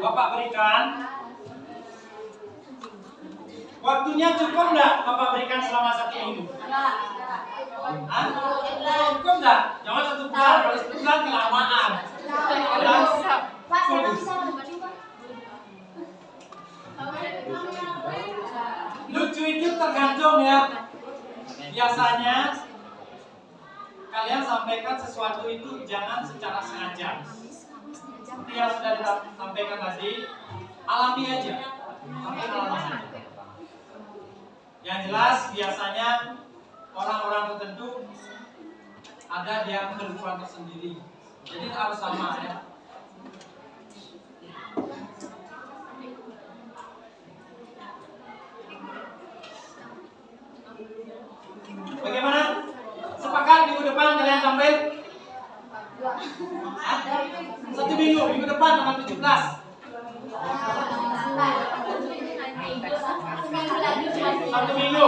Bapak berikan, waktunya cukup enggak Bapak berikan selama 1 minggu? Hah? Cukup enggak? Jangan 1 bulan, kalau 1 bulan kelamaan. Lucu itu tergantung ya. Biasanya kalian sampaikan sesuatu itu jangan secara sengaja. Seperti yang sudah disampaikan tadi, alami aja. Alami saja. Yang jelas biasanya orang-orang tertentu ada yang kehidupan tersendiri. Jadi harus sama ya. Hah? 1 minggu, minggu depan tanggal 17. Satu minggu.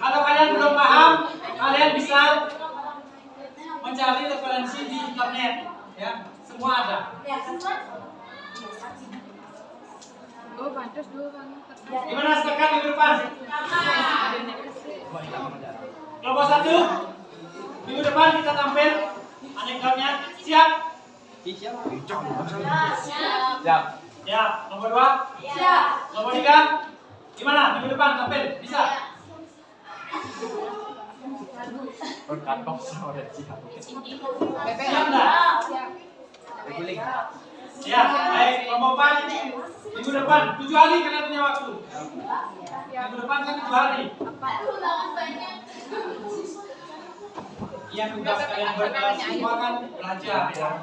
Kalau kalian belum paham, kalian bisa mencari referensi di internet, ya, semua ada. Oh, pantas dulu banget. Gimana setekan minggu depan? Kelompok 1, minggu depan kita tampil anekdotnya. Siap? Siap. Ya. Nomor 2? Siap. Nomor 3? Gimana? Minggu depan tampil? Bisa? Berkantong sama siap. Siap nggak? Reguling. Siap. Baik, kelompok 4 minggu depan 7 hari kalian punya waktu. Minggu depan kan 7 hari. Yang tugas kalian berdua semua kan belajar, ya.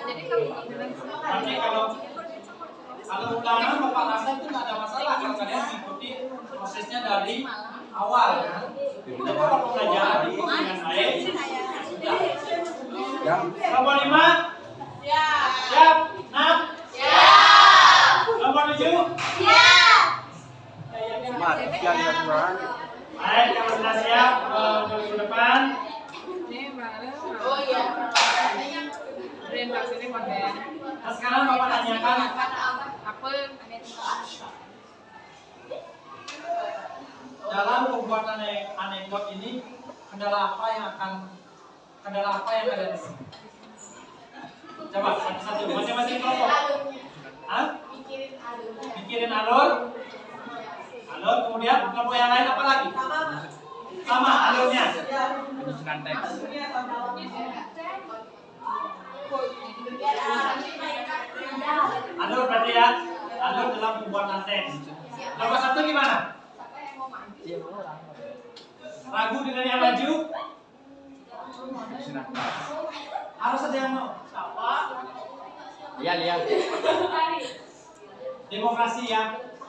Jadi kamu bilang Tapi kalau ulangan Bapak rasa itu nggak ada masalah kalau kalian mengikuti prosesnya dari awal, ya. Jadi kalau pembelajaran ikut dengan baik, sudah. Nomor 5? Siap? 6? Nomor 7? Mat, siap ya kurang. Baik, kalau sudah siap untuk minggu depan. ini baru. Oh iya. Orientasi ini pakai Nah, sekarang Bapak tanyakan apa? dalam pembuatan anekdot ini kendala apa yang kalian isi? Coba satu-satu, masing-masing kelompok. Hah? Mikirin alur. Kemudian kelompok yang lain apa lagi? Sama alurnya. Penyusunan teks. Alur berarti ya, alur dalam pembuatan teks. Kelompok 1 gimana? Ragu dengan yang maju? Penyusunan. Harus ada yang mau. Lihat. Demokrasi ya,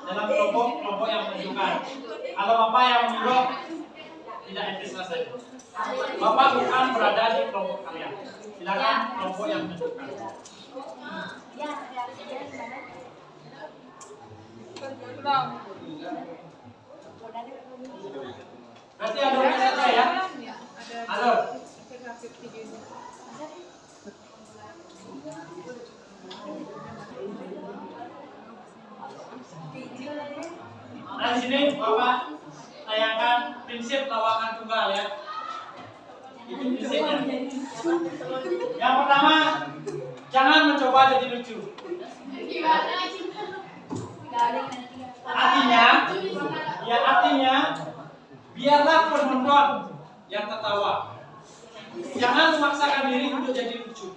dalam kelompok yang menentukan. Kalau Bapak yang menyuruh, tidak etis rasanya. Bapak bukan berada di kelompok kalian. Silakan kelompok yang menentukan. Belum. Berarti alurnya saja ya. Alur. Nah, di sini Bapak tayangkan prinsip lawakan tunggal ya. Itu prinsipnya. Yang pertama, jangan mencoba jadi lucu. Artinya, biarlah penonton yang tertawa. Jangan memaksakan diri untuk jadi lucu.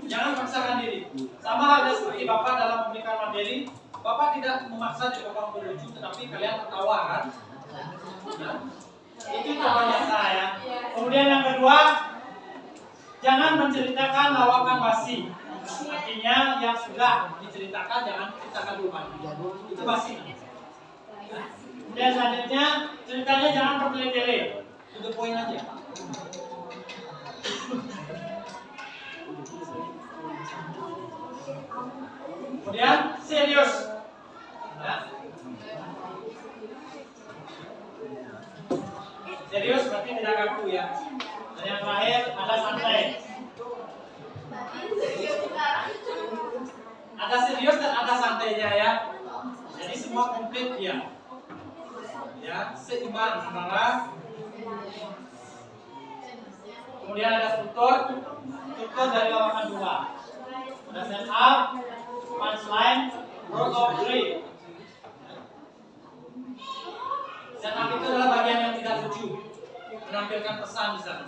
Jangan memaksakan diri. Sama halnya seperti Bapak dalam memberikan materi, Bapak tidak memaksa jadi orang berlucu, tetapi kalian tertawa kan? Nah, itu contohnya saya. Kemudian yang kedua, jangan menceritakan lawakan basi. Artinya yang sudah diceritakan jangan ceritakan dulu lagi. Itu basi. Dan selanjutnya ceritanya jangan bertele-tele. Itu poin aja. Kemudian serius. Ya. Serius berarti tidak kaku ya. Dan yang terakhir ada santai. Ada serius dan ada santainya ya. Jadi semua komplit ya. Ya, seimbang antara. Kemudian ada struktur dari lawakan 2. Ada set up, punchline, growth of 3. Set up itu adalah bagian yang tidak lucu, menampilkan pesan di sana.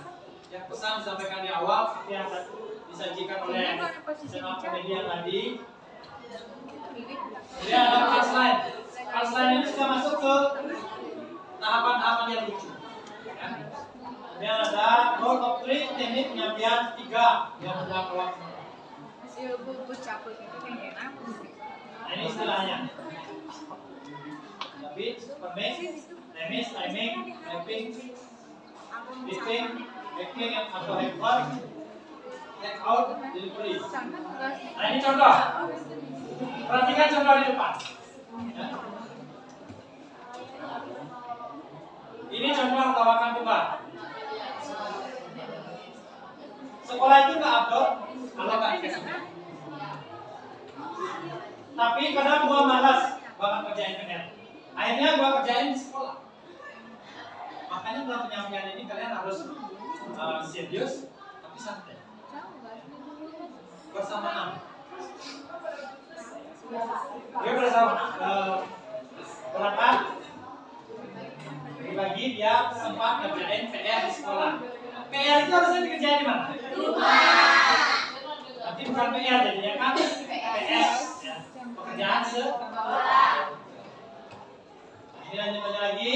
Ya, pesan disampaikan di awal seperti yang disajikan oleh set up komedian tadi. Kemudian ada punchline. Punchline ini sudah masuk ke tahapan-tahapan yang lucu. Ya. Kemudian ada growth of 3, teknik penyampaian 3 yang sudah keluar. Nah, ini istilahnya. Tapi, permit, premis, timing, typing, listing, Backlink atau hyper, take out, delivery. Cantik enggak sih? Nah ini contoh. Perhatikan contoh di depan. Ya. Ini contoh tawakan tunggal. Sekolah itu nggak upload kalau nggak dikasih. Tapi kadang gua malas banget kerjain PN. Akhirnya gua kerjain di sekolah. Makanya dalam penyampaian ini kalian harus serius tapi santai. Bersamaan. Dia bersama berangkat dibagi dia sempat ngerjain PR di sekolah. PR itu harusnya dikerjain di mana? Nanti bukan PR jadinya kan PS ya. Pekerjaan sekolah. Ini lanjut lagi.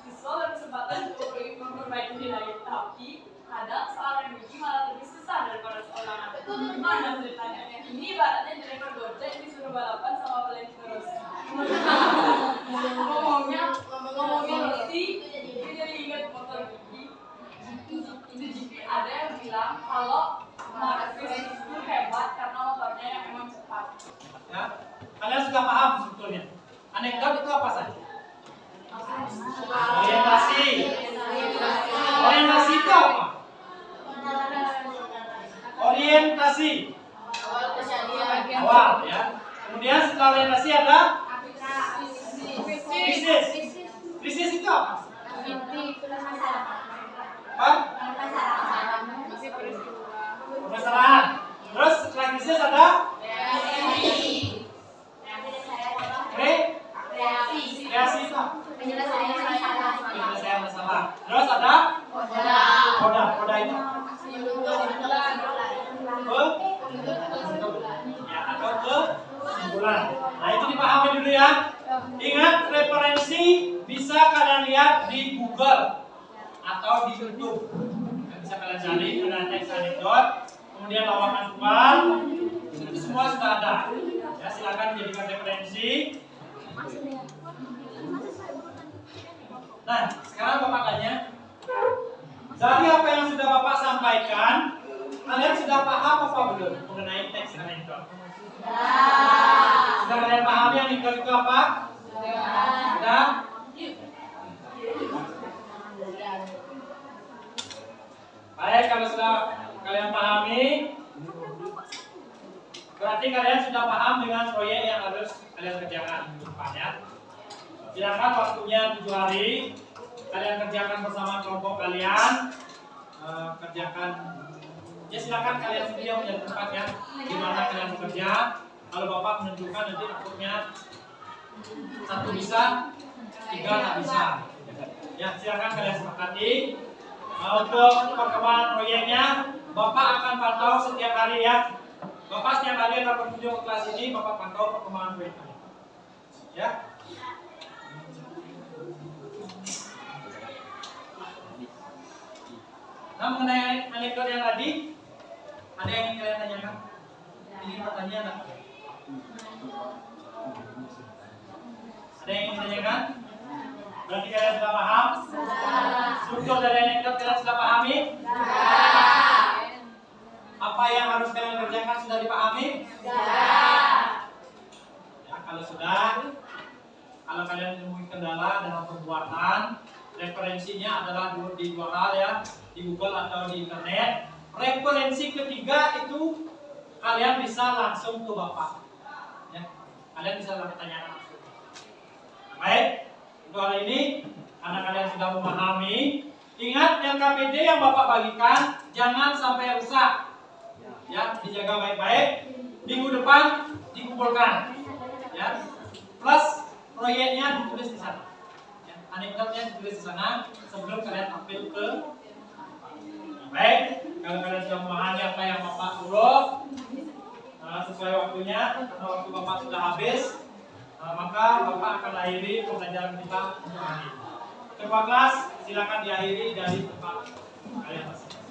Siswa berkesempatan untuk memperbaiki nilai, tapi kadang seorang Wiki malah lebih susah daripada seorang anak. Gimana ceritanya? Ini ibaratnya driver Gojek disuruh balapan sama pelan terus. Ngomongnya Wiki, gue jadi ingat motor Wiki. Itu GP ada yang bilang kalau Marcus itu hebat karena motornya yang emang cepat. Ya, kalian sudah paham sebetulnya. Anekdot itu apa saja? Orientasi. Orientasi itu apa? Orientasi. Awal ya. Kemudian setelah orientasi ada krisis. Krisis itu apa? Apa? Permasalahan. Terus setelah krisis ada kreasi itu apa? Penyelesaian masalah. Terus ada koda itu ya atau kesimpulan. Nah itu dipahami dulu ya. Ingat referensi bisa kalian lihat di Google atau di YouTube. Bisa kalian cari ada teks anekdot, kemudian lawakan tunggal, itu semua sudah ada. Ya silakan dijadikan referensi. Nah, sekarang Bapak tanya, dari apa yang sudah Bapak sampaikan, kalian sudah paham apa belum mengenai teks anekdot? Sudah kalian pahami anekdot itu apa? Sudah? Baik, kalau sudah kalian pahami, berarti kalian sudah paham dengan proyek yang harus kalian kerjakan di depan ya. Silakan waktunya 7 hari, kalian kerjakan bersama kelompok kalian, kerjakan. Ya silakan kalian sendiri yang menjadi tempat ya, gimana kalian bekerja. Kalau Bapak menentukan nanti akurnya 1 bisa, 3 tak bisa. Ya silakan kalian sepakati. Untuk perkembangan proyeknya, Bapak akan pantau setiap hari ya. Bapak setiap hari akan berkunjung ke kelas ini, Bapak pantau perkembangan proyeknya. Ya. Nah mengenai anekdot yang tadi, ada yang ingin kalian tanyakan? Ingin bertanya enggak? Ada yang ingin tanyakan? Berarti kalian sudah paham? Struktur dari anekdot kalian sudah pahami? Apa yang harus kalian kerjakan sudah dipahami? Ya, kalau sudah, kalau kalian menemui kendala dalam pembuatan, referensinya adalah di 2 hal ya, di Google atau di internet. Referensi ketiga itu kalian bisa langsung ke Bapak. Ya, kalian bisa bertanya langsung. Baik, untuk hari ini karena kalian sudah memahami, ingat yang KPD yang Bapak bagikan jangan sampai rusak. Ya, dijaga baik-baik. Minggu depan dikumpulkan. Ya, plus proyeknya ditulis di sana. Ya, anekdotnya ditulis di sana sebelum kalian tampil ke. Baik, kalau kalian sudah memahami apa yang Bapak suruh sesuai waktunya, karena waktu Bapak sudah habis, maka Bapak akan akhiri pembelajaran kita untuk hari ini. Coba kelas, silakan diakhiri dari tempat kalian masing-masing.